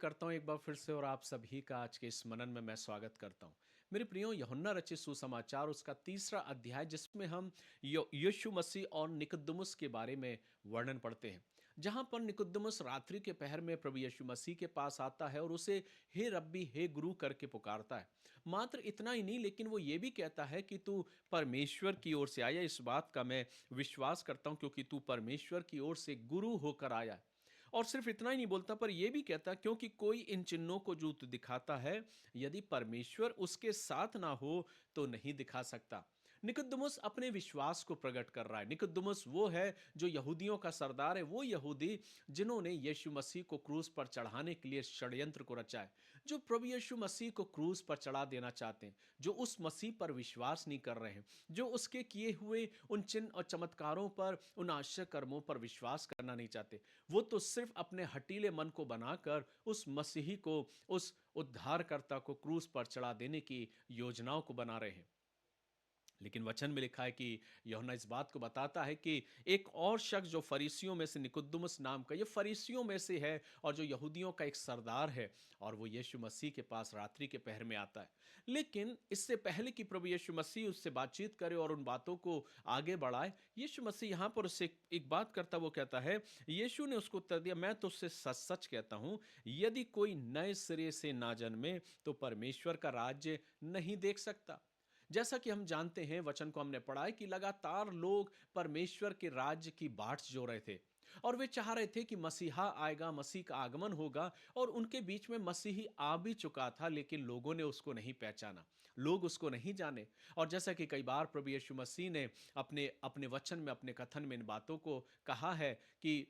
करता हूँ एक बार फिर से और आप सभी का आज के इस मनन में मैं स्वागत करता हूँ। मेरे प्रियो यूहन्ना रचित सुसमाचार उसका तीसरा अध्याय जिसमें हम यीशु मसीह और निकुदेमुस के बारे में वर्णन पढ़ते हैं। जहाँ पर निकुदेमुस रात्रि के पहर में प्रभु यीशु मसीह के पास आता है और उसे हे रब्बी हे गुरु करके पुकारता है। मात्र इतना ही नहीं लेकिन वो ये भी कहता है कि तू परमेश्वर की ओर से आया, इस बात का मैं विश्वास करता हूँ क्योंकि तू परमेश्वर की ओर से गुरु होकर आया है। और सिर्फ इतना ही नहीं बोलता पर यह भी कहता क्योंकि कोई इन चिन्हों को जो तू दिखाता है, यदि परमेश्वर उसके साथ ना हो तो नहीं दिखा सकता। निकुदेमुस अपने विश्वास को प्रकट कर रहा है। निकुदेमुस वो है जो यहूदियों का सरदार है, वो यहूदी जिन्होंने यीशु मसीह को क्रूस पर चढ़ाने के लिए षड्यंत्र को रचा है, जो प्रभु यीशु मसीह को क्रूस पर चढ़ा देना चाहते हैं, जो उस मसीह पर विश्वास नहीं कर रहे हैं, जो उसके किए हुए उन चिन्ह और चमत्कारों पर, उन आश्चर्य कर्मों पर विश्वास करना नहीं चाहते। वो तो सिर्फ अपने हटीले मन को बनाकर उस मसीही को, उस उद्धारकर्ता को क्रूस पर चढ़ा देने की योजनाओं को बना रहे हैं। लेकिन वचन में लिखा है कि यूहन्ना इस बात को बताता है कि एक और शख्स जो फरीसियों में से निकुदेमुस नाम का, ये फरीसियों में से है और जो यहूदियों का एक सरदार है, और वो यीशु मसीह के पास रात्रि के पहर में आता है। लेकिन इससे पहले कि प्रभु यीशु मसीह उससे बातचीत करे और उन बातों को आगे बढ़ाए, यीशु मसीह यहाँ पर उससे एक बात करता, वो कहता है, यीशु ने उसको उत्तर दिया, मैं तुझसे सच सच कहता हूं, यदि कोई नए सिरे से ना जन्मे तो परमेश्वर का राज्य नहीं देख सकता। जैसा कि हम जानते हैं, वचन को हमने पढ़ा है कि लगातार लोग परमेश्वर के राज्य की बाट जो रहे थे और वे चाह रहे थे कि मसीहा आएगा, मसीह का आगमन होगा, और उनके बीच में मसीही आ भी चुका था, लेकिन लोगों ने उसको नहीं पहचाना, लोग उसको नहीं जाने। और जैसा कि कई बार प्रभु यीशु मसीह ने अपने अपने वचन में, अपने कथन में इन बातों को कहा है कि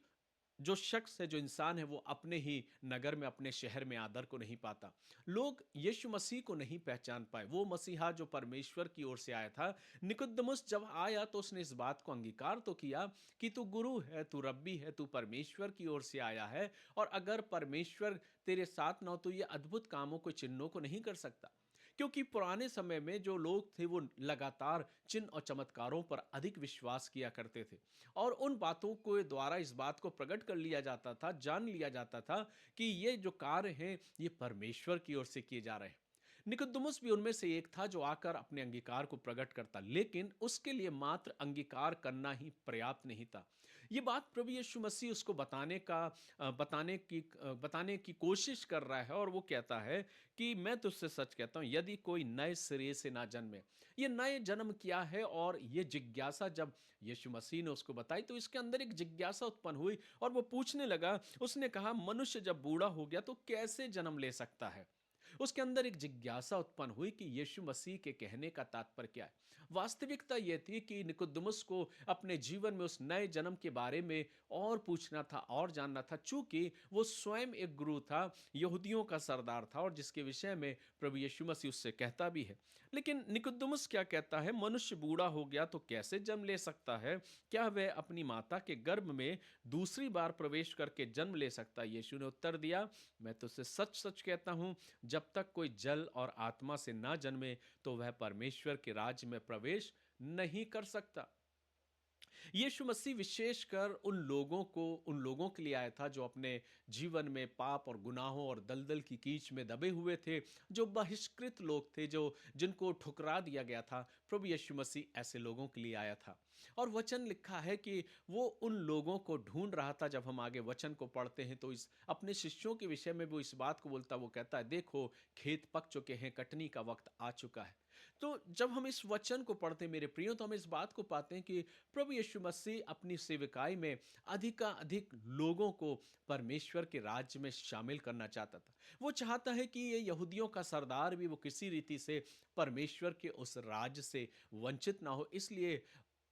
जो शख्स है, जो इंसान है, वो अपने ही नगर में, अपने शहर में आदर को नहीं पाता। लोग यीशु मसीह को नहीं पहचान पाए, वो मसीहा जो परमेश्वर की ओर से आया था। निकुदेमुस जब आया तो उसने इस बात को अंगीकार तो किया कि तू गुरु है, तू रब्बी है, तू परमेश्वर की ओर से आया है, और अगर परमेश्वर तेरे साथ ना हो तो ये अद्भुत कामों को, चिन्हों को नहीं कर सकता। क्योंकि पुराने समय में जो लोग थे वो लगातार चिन्ह और चमत्कारों पर अधिक विश्वास किया करते थे, और उन बातों को द्वारा इस बात को प्रकट कर लिया जाता था, जान लिया जाता था कि ये जो कार्य हैं ये परमेश्वर की ओर से किए जा रहे हैं। निकुदेमुस भी उनमें से एक था जो आकर अपने अंगीकार को प्रकट करता, लेकिन उसके लिए मात्र अंगीकार करना ही पर्याप्त नहीं था। ये बात प्रभु यीशु मसीह उसको बताने की कोशिश कर रहा है, और वो कहता है कि मैं तुझसे सच कहता हूं, यदि कोई नए सिरे से ना जन्मे। ये नए जन्म क्या है, और ये जिज्ञासा जब यीशु मसीह ने उसको बताई तो इसके अंदर एक जिज्ञासा उत्पन्न हुई, और वो पूछने लगा। उसने कहा, मनुष्य जब बूढ़ा हो गया तो कैसे जन्म ले सकता है? उसके अंदर एक जिज्ञासा उत्पन्न हुई कि यीशु मसीह के कहने का तात्पर्य क्या है। वास्तविकता यह थी कि निकुदेमुस को अपने जीवन में उस नए जन्म के बारे में और पूछना था और जानना था, चूंकि वो स्वयं एक गुरु था, यहूदियों का सरदार था, और जिसके विषय में प्रभु यीशु मसीह उससे कहता भी है। लेकिन निकुदेमुस क्या कहता है, मनुष्य बूढ़ा हो गया तो कैसे जन्म ले सकता है? क्या वह अपनी माता के गर्भ में दूसरी बार प्रवेश करके जन्म ले सकता है? यीशु ने उत्तर दिया, मैं तुझसे सच सच कहता हूं, जब तक कोई जल और आत्मा से ना जन्मे तो वह परमेश्वर के राज्य में प्रवेश नहीं कर सकता। यीशु मसीह विशेषकर उन लोगों के लिए आया था जो अपने जीवन में पाप और गुनाहों और दलदल की कीच में दबे हुए थे, जो बहिष्कृत लोग थे, जो जिनको ठुकरा दिया गया था। प्रभु यीशु मसीह ऐसे लोगों के लिए आया था, और वचन लिखा है कि वो उन लोगों को ढूंढ रहा था। जब हम आगे वचन को पढ़ते हैं तो इस अपने शिष्यों के विषय में वो इस बात को बोलता, वो कहता है, देखो खेत पक चुके हैं, कटनी का वक्त आ चुका है। तो जब हम इस वचन को पढ़ते हैं मेरे प्रियो, तो हम इस बात को पाते हैं कि प्रभु यीशु मसीह अपनी सेविकाई में अधिकाधिक लोगों को परमेश्वर के राज्य में शामिल करना चाहता था। वो चाहता है कि ये यहूदियों का सरदार भी वो किसी रीति से परमेश्वर के उस राज्य से वंचित ना हो। इसलिए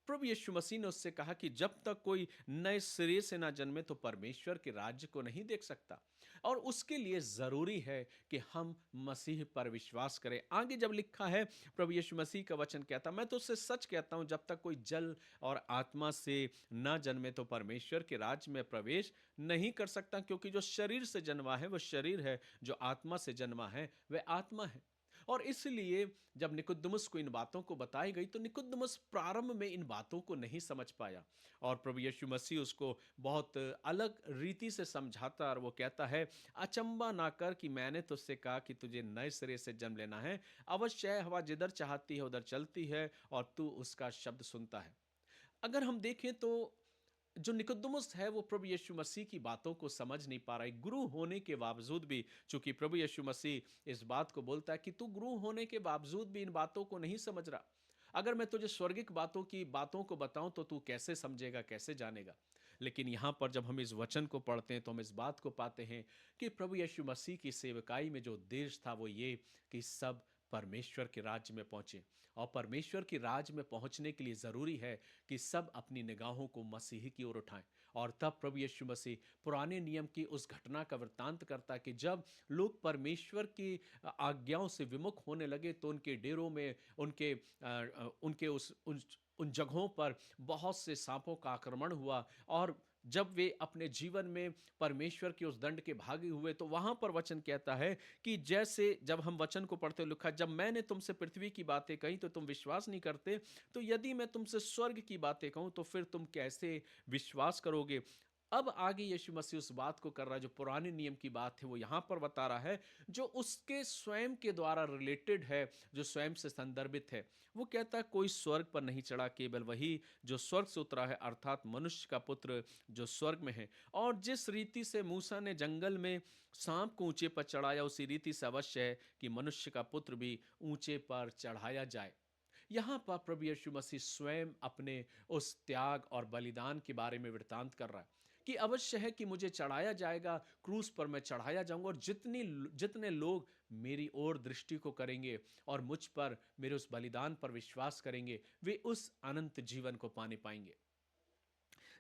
प्रभु यीशु मसीह ने उससे कहा कि जब तक कोई नए सिरे से ना जन्मे तो परमेश्वर के राज्य को नहीं देख सकता, और उसके लिए जरूरी है कि हम मसीह पर विश्वास करें। आगे जब लिखा है, प्रभु यीशु मसीह का वचन कहता, मैं तो उससे सच कहता हूं, जब तक कोई जल और आत्मा से ना जन्मे तो परमेश्वर के राज्य में प्रवेश नहीं कर सकता। क्योंकि जो शरीर से जन्मा है वह शरीर है, जो आत्मा से जन्मा है वह आत्मा है। और इसलिए जब निकुदेमुस को इन बातों को बताई गई तो निकुदेमुस प्रारंभ में इन बातों को नहीं समझ पाया और प्रभु यीशु मसीह उसको बहुत अलग रीति से समझाता और वो कहता है, अचंबा ना कर कि मैंने तुझसे कहा कि तुझे नए सिरे से जन्म लेना है। अवश्य हवा जिधर चाहती है उधर चलती है और तू उसका शब्द सुनता है। अगर हम देखें तो जो निकोदेमुस है वो प्रभु यीशु मसीह की बातों को समझ नहीं पा रहा है, गुरु होने के बावजूद भी। चूंकि प्रभु यीशु मसीह इस बात को बोलता है कि तू गुरु होने के बावजूद भी इन बातों को नहीं समझ रहा। अगर मैं तुझे स्वर्गिक बातों की बातों को बताऊं तो तू कैसे समझेगा, कैसे जानेगा। लेकिन यहां पर जब हम इस वचन को पढ़ते हैं तो हम इस बात को पाते हैं कि प्रभु यीशु मसीह की सेवकाई में जो उद्देश्य था वो ये कि सब परमेश्वर के राज्य में पहुंचे। और परमेश्वर के राज्य में पहुंचने के लिए जरूरी है कि सब अपनी निगाहों को मसीह की ओर उठाएं। और तब प्रभु यीशु मसीह पुराने नियम की उस घटना का वृत्तांत करता है कि जब लोग परमेश्वर की आज्ञाओं से विमुख होने लगे तो उनके डेरों में उनके उन जगहों पर बहुत से सांपों का आक्रमण हुआ। और जब वे अपने जीवन में परमेश्वर के उस दंड के भागी हुए तो वहां पर वचन कहता है कि जैसे जब हम वचन को पढ़ते लिखा, जब मैंने तुमसे पृथ्वी की बातें कही तो तुम विश्वास नहीं करते, तो यदि मैं तुमसे स्वर्ग की बातें कहूं तो फिर तुम कैसे विश्वास करोगे। अब आगे यीशु मसीह उस बात को कर रहा है जो पुराने नियम की बात है वो यहां पर बता रहा है, जो उसके स्वयं के द्वारा रिलेटेड है, जो स्वयं से संदर्भित है। वो कहता है कोई स्वर्ग पर नहीं चढ़ा, केवल वही जो स्वर्ग से उतरा है, अर्थात मनुष्य का पुत्र जो स्वर्ग में है। और जिस रीति से मूसा ने जंगल में सांप को ऊंचे पर चढ़ाया, उसी रीति से अवश्य है कि मनुष्य का पुत्र भी ऊंचे पर चढ़ाया जाए। यहाँ पर प्रभु यीशु मसीह स्वयं अपने उस त्याग और बलिदान के बारे में वृत्तांत कर रहा है कि अवश्य है कि मुझे चढ़ाया जाएगा, क्रूस पर मैं चढ़ाया जाऊंगा, और जितने लोग मेरी ओर दृष्टि को करेंगे और मुझ पर मेरे उस बलिदान पर विश्वास करेंगे, वे उस अनंत जीवन को पाने पाएंगे।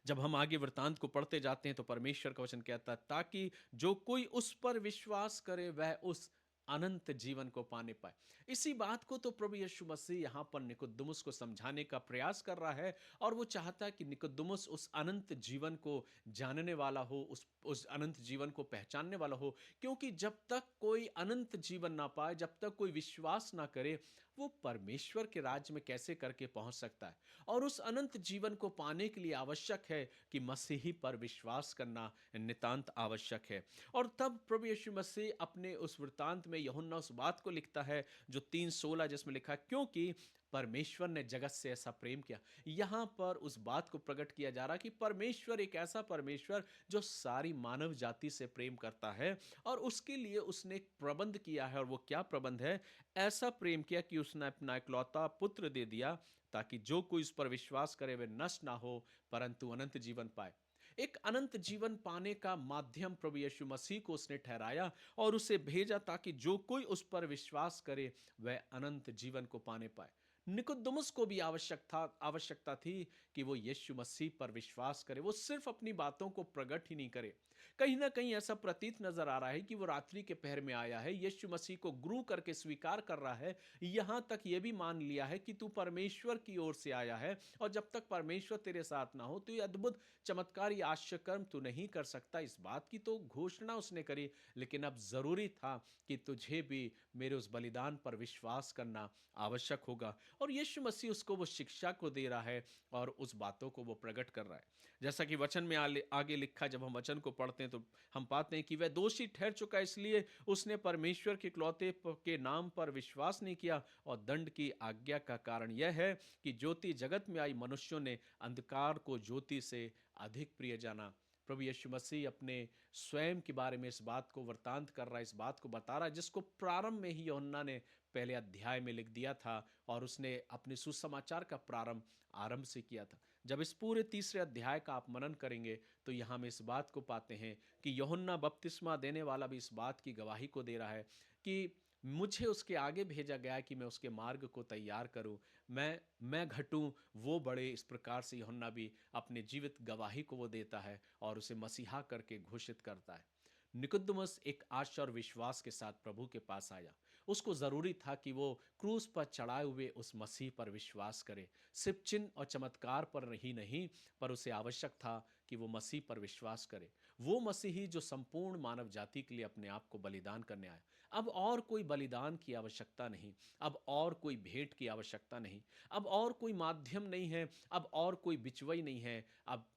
जब हम आगे वृत्तांत को पढ़ते जाते हैं तो परमेश्वर का वचन कहता है, ताकि जो कोई उस पर विश्वास करे वह उस अनंत जीवन को पाने पाए। इसी बात को तो प्रभु यीशु मसीह यहां पर निकोदेमुस को समझाने का प्रयास कर रहा है। और वो चाहता है कि निकोदेमुस उस अनंत जीवन को जानने वाला हो, उस अनंत जीवन को पहचानने वाला हो। क्योंकि जब तक कोई अनंत जीवन ना पाए, जब तक कोई विश्वास ना करे, वो परमेश्वर के राज्य में कैसे करके पहुंच सकता है। और उस अनंत जीवन को पाने के लिए आवश्यक है कि मसीही पर विश्वास करना नितांत आवश्यक है। और तब प्रभु यीशु मसीह अपने उस वृत्तांत में यूहन्ना उस बात को लिखता है जो 3:16, जिसमें लिखा है, क्योंकि परमेश्वर ने जगत से ऐसा प्रेम किया। यहां पर उस बात को प्रकट किया जा रहा है कि परमेश्वर एक ऐसा परमेश्वर जो सारी मानव जाति से प्रेम करता है। और उसके लिए उसने एक प्रबंध किया है। और वो क्या प्रबंध है? ऐसा प्रेम किया कि उसने अपना इकलौता पुत्र दे दिया, ताकि जो कोई उस पर विश्वास करे वे नष्ट ना हो परंतु अनंत जीवन पाए। एक अनंत जीवन पाने का माध्यम प्रभु यीशु मसीह को उसने ठहराया और उसे भेजा, ताकि जो कोई उस पर विश्वास करे वह अनंत जीवन को पाने पाए। निकोदेमुस को भी आवश्यकता थी कि वो यीशु मसीह पर विश्वास करे, वो सिर्फ अपनी बातों को प्रकट ही नहीं करे। कहीं ना कहीं ऐसा प्रतीत नजर आ रहा है कि वो रात्रि के पहर में आया है, यीशु मसीह को गुरु करके स्वीकार कर रहा है, यहां तक यह भी मान लिया है कि तू परमेश्वर की ओर से आया है, और जब तक परमेश्वर तेरे साथ ना हो तो ये अद्भुत चमत्कार या आश्चर्य कर्म तू नहीं कर सकता। इस बात की तो घोषणा उसने करी। लेकिन अब जरूरी था कि तुझे भी मेरे उस बलिदान पर विश्वास करना आवश्यक होगा। और यीशु मसीह उसको वो शिक्षा को दे रहा है और उस बातों को वो प्रकट कर रहा है। जैसा कि वचन में आगे लिखा, जब हम वचन को पढ़ते हैं तो हम पाते हैं कि वह दोषी ठहर चुका, इसलिए उसने परमेश्वर के इकलौते के नाम पर विश्वास नहीं किया। और दंड की आज्ञा का कारण यह है कि ज्योति जगत में आई, मनुष्यों ने अंधकार को ज्योति से अधिक प्रिय जाना। प्रभु यीशु मसीह अपने स्वयं के बारे में इस बात को वृतांत कर रहा है, इस बात को बता रहा है, जिसको प्रारंभ में ही यूहन्ना ने पहले अध्याय में लिख दिया था। और उसने अपने सुसमाचार का प्रारंभ आरंभ से किया था। जब इस पूरे तीसरे अध्याय का आप मनन करेंगे तो यहाँ हम इस बात को पाते हैं कि यूहन्ना बपतिस्मा देने वाला भी इस बात की गवाही को दे रहा है कि मुझे उसके आगे भेजा गया है कि मैं उसके मार्ग को तैयार करूं। मैं घटूं वो बड़े, इस प्रकार से यूहन्ना भी अपने जीवित गवाही को वो देता है और उसे मसीहा करके घोषित करता है। निकुदेमुस एक आशा और विश्वास के साथ प्रभु के पास आया। उसको जरूरी था कि वो क्रूस पर चढ़ाए हुए उस मसीह पर विश्वास करे, सिर्फ चिन्ह और चमत्कार पर ही नहीं, पर उसे आवश्यक था कि वो मसीह पर विश्वास करे। वो मसीही जो संपूर्ण मानव जाति के लिए अपने आप को बलिदान करने आया। अब और कोई बलिदान की आवश्यकता नहीं, अब और कोई भेंट की आवश्यकता नहीं, अब और कोई माध्यम नहीं है, अब और कोई बिचवई नहीं है, अब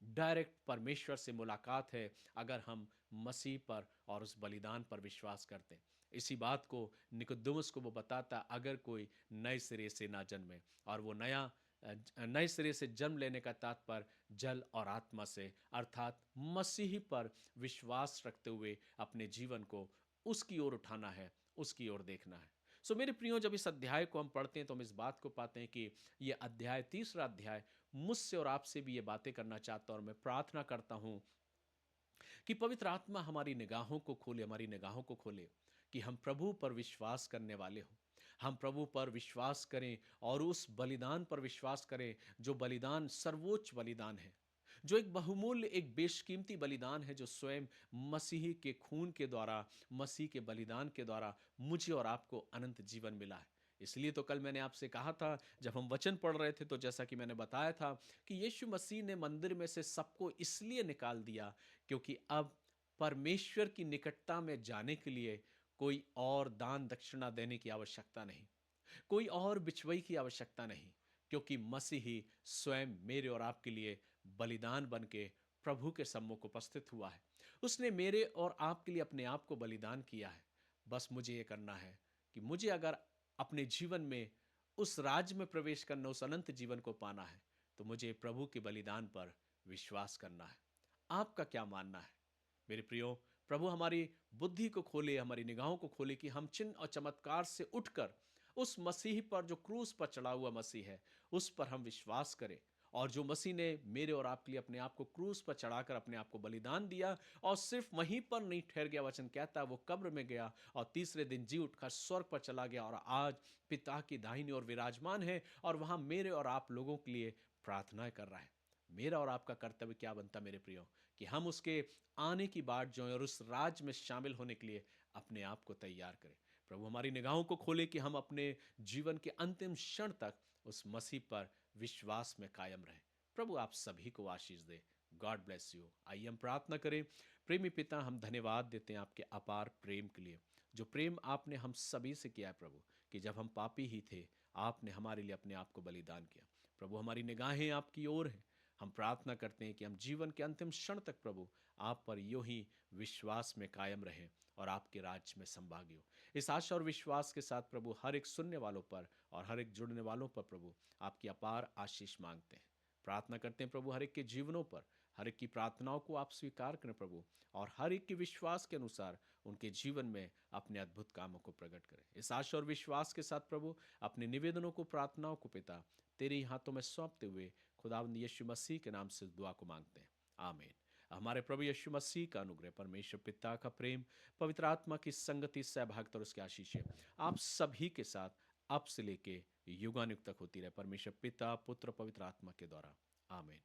डायरेक्ट परमेश्वर से मुलाकात है अगर हम मसीह पर और उस बलिदान पर विश्वास करते हैं। इसी बात को निकुदेमुस को वो बताता, अगर कोई नए सिरे से ना जन्मे, और वो नए सिरे से जन्म लेने का तात्पर्य जल और आत्मा से अर्थात मसीह पर विश्वास रखते हुए अपने जीवन को उसकी ओर उठाना है, उसकी ओर देखना है। सो मेरे प्रियो, जब इस अध्याय को हम पढ़ते हैं तो हम इस बात को पाते हैं कि ये अध्याय, तीसरा अध्याय, मुझसे और आपसे भी ये बातें करना चाहता हूं। और मैं प्रार्थना करता हूं कि पवित्र आत्मा हमारी निगाहों को खोले, हमारी निगाहों को खोले, कि हम प्रभु पर विश्वास करने वाले हों। हम प्रभु पर विश्वास करें और उस बलिदान पर विश्वास करें जो बलिदान सर्वोच्च बलिदान है, जो एक बहुमूल्य, एक बेशकीमती बलिदान है, जो स्वयं मसीह के खून के द्वारा, मसीह के बलिदान के द्वारा मुझे और आपको अनंत जीवन मिला है। इसलिए तो कल मैंने आपसे कहा था, जब हम वचन पढ़ रहे थे, तो जैसा कि मैंने बताया था कि यीशु मसीह ने मंदिर में से सबको इसलिए निकाल दिया क्योंकि अब परमेश्वर की निकटता में जाने के लिए कोई और दान दक्षिणा देने की आवश्यकता नहीं, कोई और बिचवई की आवश्यकता नहीं, क्योंकि मसीही स्वयं मेरे और आपके लिए बलिदान बन के प्रभु के सम्मुख उपस्थित हुआ है। उसने मेरे और आपके लिए अपने आप को बलिदान किया है। बस मुझे ये करना है कि मुझे अगर अपने जीवन में उस राज्य में प्रवेश करना, उस अनंत जीवन को पाना है, तो मुझे प्रभु के बलिदान पर विश्वास करना है। आपका क्या मानना है मेरे प्रियो? प्रभु हमारी बुद्धि को खोले, हमारी निगाहों को खोले कि हम चिन्ह और चमत्कार से उठकर उस मसीह पर, जो क्रूस पर चढ़ा हुआ मसीह है, उस पर हम विश्वास करें। और जो मसीह ने मेरे और आपके लिए अपने आप को क्रूस पर चढ़ाकर अपने आप को बलिदान दिया, और सिर्फ वहीं पर नहीं ठहर गया, वचन कहता है वो कब्र में गया और तीसरे दिन जी उठकर स्वर्ग पर चला गया और आज पिता की दाहिनी ओर विराजमान है और वहां मेरे और आप लोगों के लिए प्रार्थनाएं कर रहा है। मेरा और आपका कर्तव्य क्या बनता मेरे प्रियो, कि हम उसके आने की बाट जो है और उस राज में शामिल होने के लिए अपने आप को तैयार करें। प्रभु हमारी निगाहों को खोले कि हम अपने जीवन के अंतिम क्षण तक उस मसीह पर विश्वास में कायम रहें। प्रभु आप सभी को आशीष दे। God bless you. आइए हम प्रार्थना करें। प्रेमी पिता, हम धन्यवाद देते हैं आपके अपार प्रेम के लिए, जो प्रेम आपने हम सभी से किया है प्रभु, कि जब हम पापी ही थे, आपने हमारे लिए अपने आप को बलिदान किया। प्रभु हमारी निगाहें आपकी ओर हैं। हम प्रार्थना करते हैं कि हम जीवन के अंतिम क्षण तक प्रभु आप पर यूं ही विश्वास में कायम रहें और आपके राज्य में संभागी हो। इस आशा और विश्वास के साथ प्रभु हर एक सुनने वालों पर और हर एक जुड़ने वालों पर प्रभु आपकी अपार आशीष मांगते हैं। प्रार्थना करते हैं प्रभु हर एक के जीवनों पर, हर एक की प्रार्थनाओं को आप स्वीकार करें प्रभु, और हर एक के विश्वास के अनुसार उनके जीवन में अपने अद्भुत कामों को प्रकट करें। इस आशा और विश्वास के साथ प्रभु अपने निवेदनों को, प्रार्थनाओं को पिता तेरे ही हाथों में सौंपते हुए खुदावंद यीशु मसीह के नाम से दुआ को मांगते हैं, आमीन। हमारे प्रभु यीशु मसीह का अनुग्रह, परमेश्वर पिता का प्रेम, पवित्र आत्मा की संगति, सहभागिता और उसकी आशीषें आप सभी के साथ अब से लेके युगानुग तक होती रहे, परमेश्वर पिता, पुत्र, पवित्र आत्मा के द्वारा, आमीन।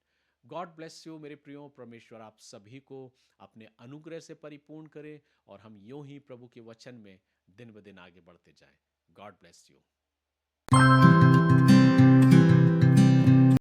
गॉड ब्लेस यू मेरे प्रियो। परमेश्वर आप सभी को अपने अनुग्रह से परिपूर्ण करे और हम यूं ही प्रभु के वचन में दिन ब दिन आगे बढ़ते जाएं। God bless you.